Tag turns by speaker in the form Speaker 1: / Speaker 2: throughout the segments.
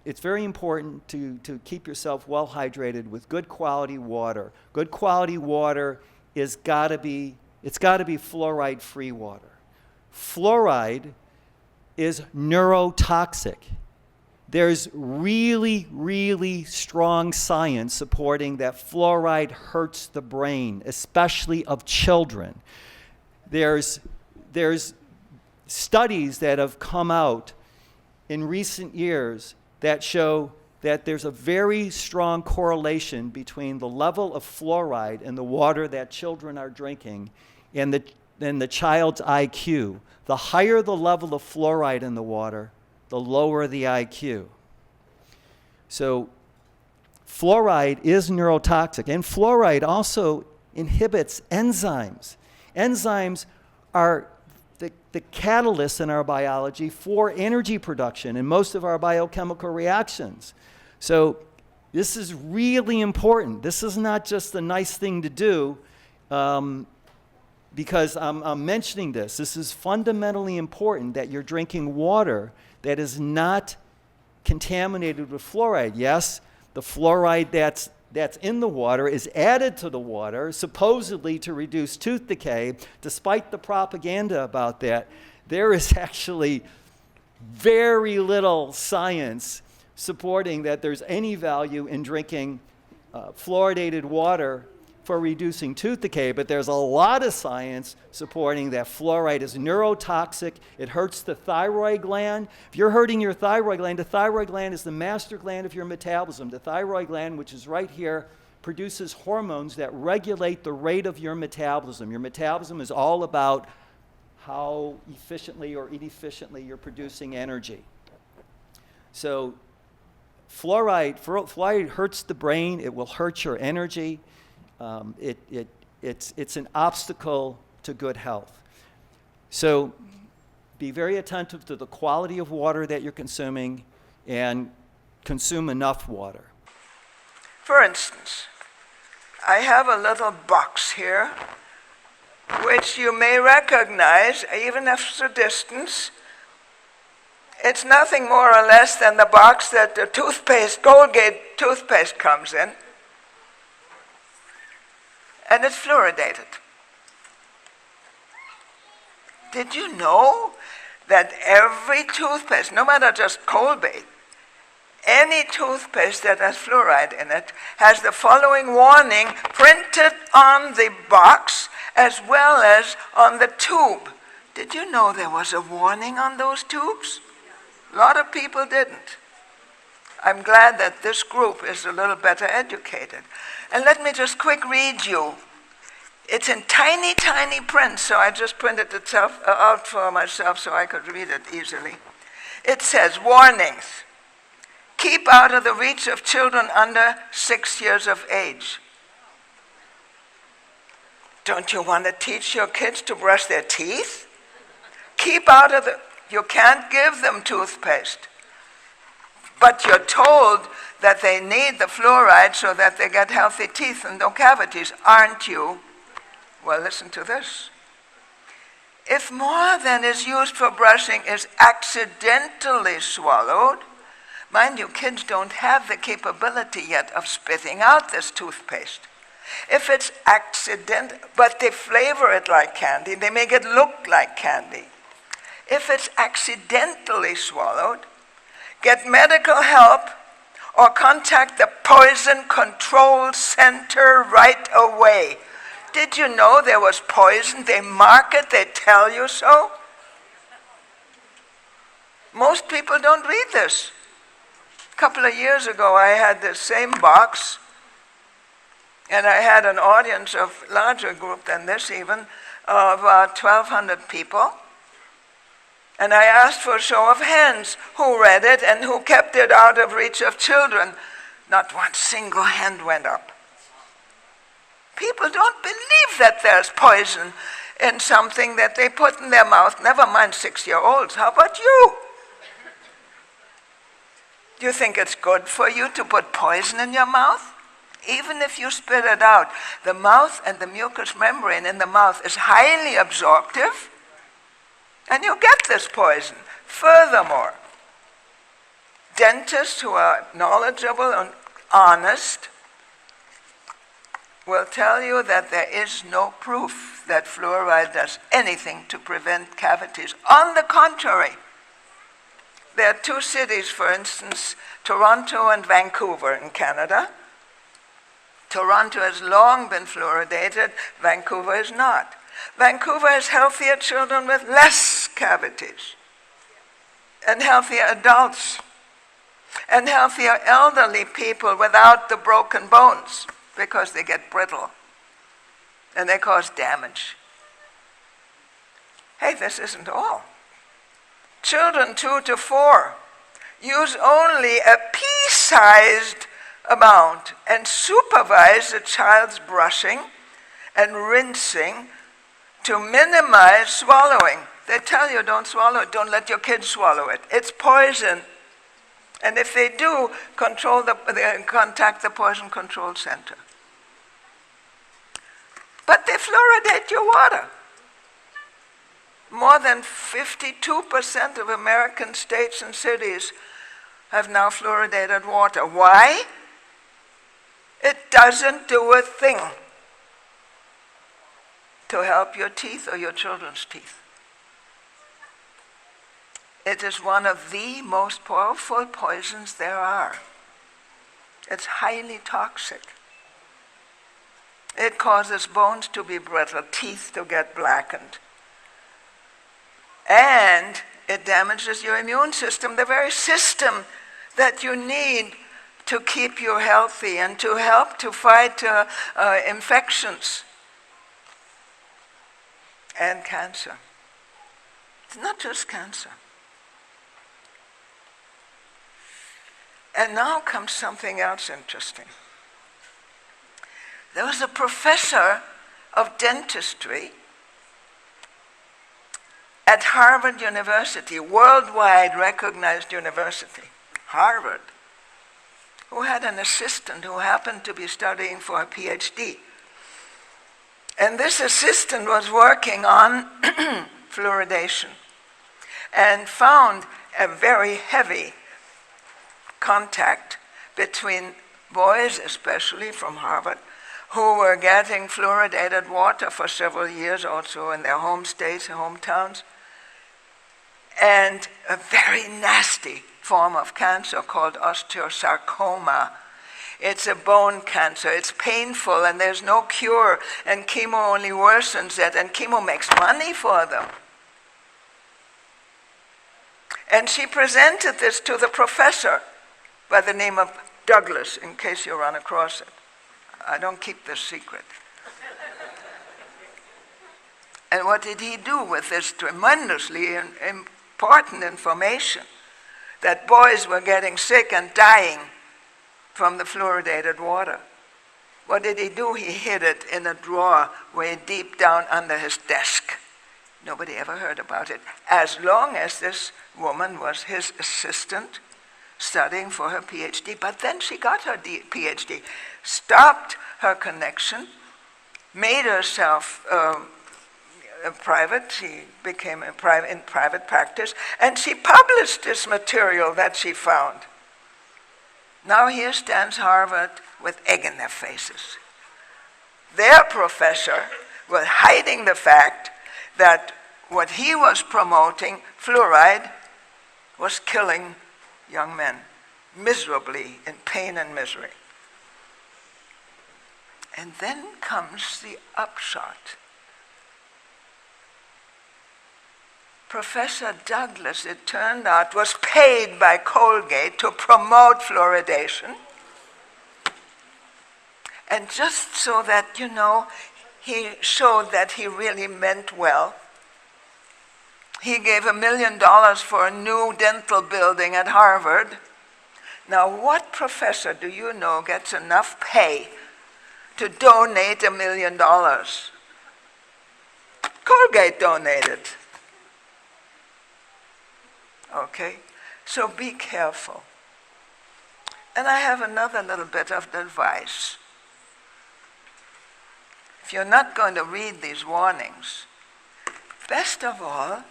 Speaker 1: it's very important to keep yourself well hydrated with good quality water. Good quality water it's got to be fluoride-free water. Fluoride is neurotoxic. There's really, really strong science supporting that fluoride hurts the brain, especially of children. There's studies that have come out in recent years that show that there's a very strong correlation between the level of fluoride in the water that children are drinking and the child's IQ. The higher the level of fluoride in the water, the lower the IQ. So fluoride is neurotoxic, and fluoride also inhibits enzymes. Enzymes are the catalyst in our biology for energy production in most of our biochemical reactions. So this is really important. This is not just a nice thing to do because I'm mentioning this. This is fundamentally important that you're drinking water that is not contaminated with fluoride. Yes, the fluoride that's in the water is added to the water, supposedly to reduce tooth decay. Despite the propaganda about that, there is actually very little science supporting that there's any value in drinking fluoridated water for reducing tooth decay, but there's a lot of science supporting that fluoride is neurotoxic. It hurts the thyroid gland. If you're hurting your thyroid gland, the thyroid gland is the master gland of your metabolism. The thyroid gland, which is right here, produces hormones that regulate the rate of your metabolism. Your metabolism is all about how efficiently or inefficiently you're producing energy. So fluoride hurts the brain. It will hurt your energy. It's an obstacle to good health. So be very attentive to the quality of water that you're consuming and consume enough water.
Speaker 2: For instance, I have a little box here which you may recognize even after a distance. It's nothing more or less than the box that the Colgate toothpaste comes in. And it's fluoridated. Did you know that every toothpaste, no matter just Colgate, any toothpaste that has fluoride in it has the following warning printed on the box as well as on the tube? Did you know there was a warning on those tubes? A lot of people didn't. I'm glad that this group is a little better educated. And let me just quick read you. It's in tiny, tiny print, so I just printed it out for myself so I could read it easily. It says, warnings. Keep out of the reach of children under 6 years of age. Don't you want to teach your kids to brush their teeth? Keep out of you can't give them toothpaste. But you're told that they need the fluoride so that they get healthy teeth and no cavities, aren't you? Well, listen to this. If more than is used for brushing is accidentally swallowed, mind you, kids don't have the capability yet of spitting out this toothpaste. If it's but they flavor it like candy, they make it look like candy. If it's accidentally swallowed, get medical help or contact the Poison Control Center right away. Did you know there was poison? They mark it, they tell you so. Most people don't read this. A couple of years ago, I had the same box, and I had an audience of larger group than this even, of about 1,200 people. And I asked for a show of hands who read it and who kept it out of reach of children. Not one single hand went up. People don't believe that there's poison in something that they put in their mouth, never mind 6-year-olds. How about you? Do you think it's good for you to put poison in your mouth? Even if you spit it out, the mouth and the mucous membrane in the mouth is highly absorptive, and you get this poison. Furthermore, Dentists who are knowledgeable and honest will tell you that there is no proof that fluoride does anything to prevent cavities. On the contrary, there are two cities, for instance, Toronto and Vancouver in Canada. Toronto has long been fluoridated, Vancouver is not. Vancouver has healthier children with less cavities, and healthier adults, and healthier elderly people without the broken bones, because they get brittle and they cause damage. Hey, this isn't all. Children 2 to 4 use only a pea-sized amount and supervise the child's brushing and rinsing to minimize swallowing. They tell you don't swallow it, don't let your kids swallow it. It's poison. And if they do, contact the Poison Control Center. But they fluoridate your water. More than 52% of American states and cities have now fluoridated water. Why? It doesn't do a thing to help your teeth or your children's teeth. It is one of the most powerful poisons there are. It's highly toxic. It causes bones to be brittle, teeth to get blackened. And it damages your immune system, the very system that you need to keep you healthy and to help to fight infections and cancer. It's not just cancer. And now comes something else interesting. There was a professor of dentistry at Harvard University, worldwide recognized university, Harvard, who had an assistant who happened to be studying for a PhD. And this assistant was working on fluoridation and found a very heavy contact between boys, especially from Harvard, who were getting fluoridated water for several years also in their home states and hometowns, and a very nasty form of cancer called osteosarcoma. It's a bone cancer. It's painful and there's no cure, and chemo only worsens it, and chemo makes money for them. And she presented this to the professor by the name of Douglas, in case you run across it. I don't keep this secret. And what did he do with this tremendously important information? That boys were getting sick and dying from the fluoridated water. What did he do? He hid it in a drawer way deep down under his desk. Nobody ever heard about it, as long as this woman was his assistant studying for her PhD. But then she got her PhD, stopped her connection, made herself private. She became in private practice, and she published this material that she found. Now here stands Harvard with egg in their faces. Their professor was hiding the fact that what he was promoting, fluoride, was killing young men miserably, in pain and misery. And then comes the upshot. Professor Douglas, it turned out, was paid by Colgate to promote fluoridation. And just so that, he showed that he really meant well, he gave $1 million for a new dental building at Harvard. Now, what professor do you know gets enough pay to donate $1 million? Colgate donated. Okay? So be careful. And I have another little bit of advice. If you're not going to read these warnings, best of all,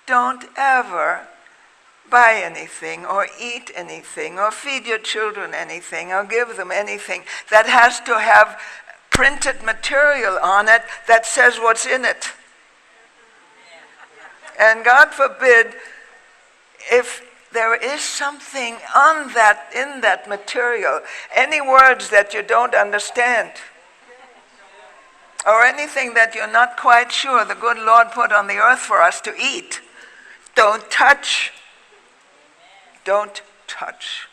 Speaker 2: don't ever buy anything or eat anything or feed your children anything or give them anything that has to have printed material on it that says what's in it. And God forbid, if there is something on that, in that material, any words that you don't understand, or anything that you're not quite sure the good Lord put on the earth for us to eat, don't touch. Don't touch.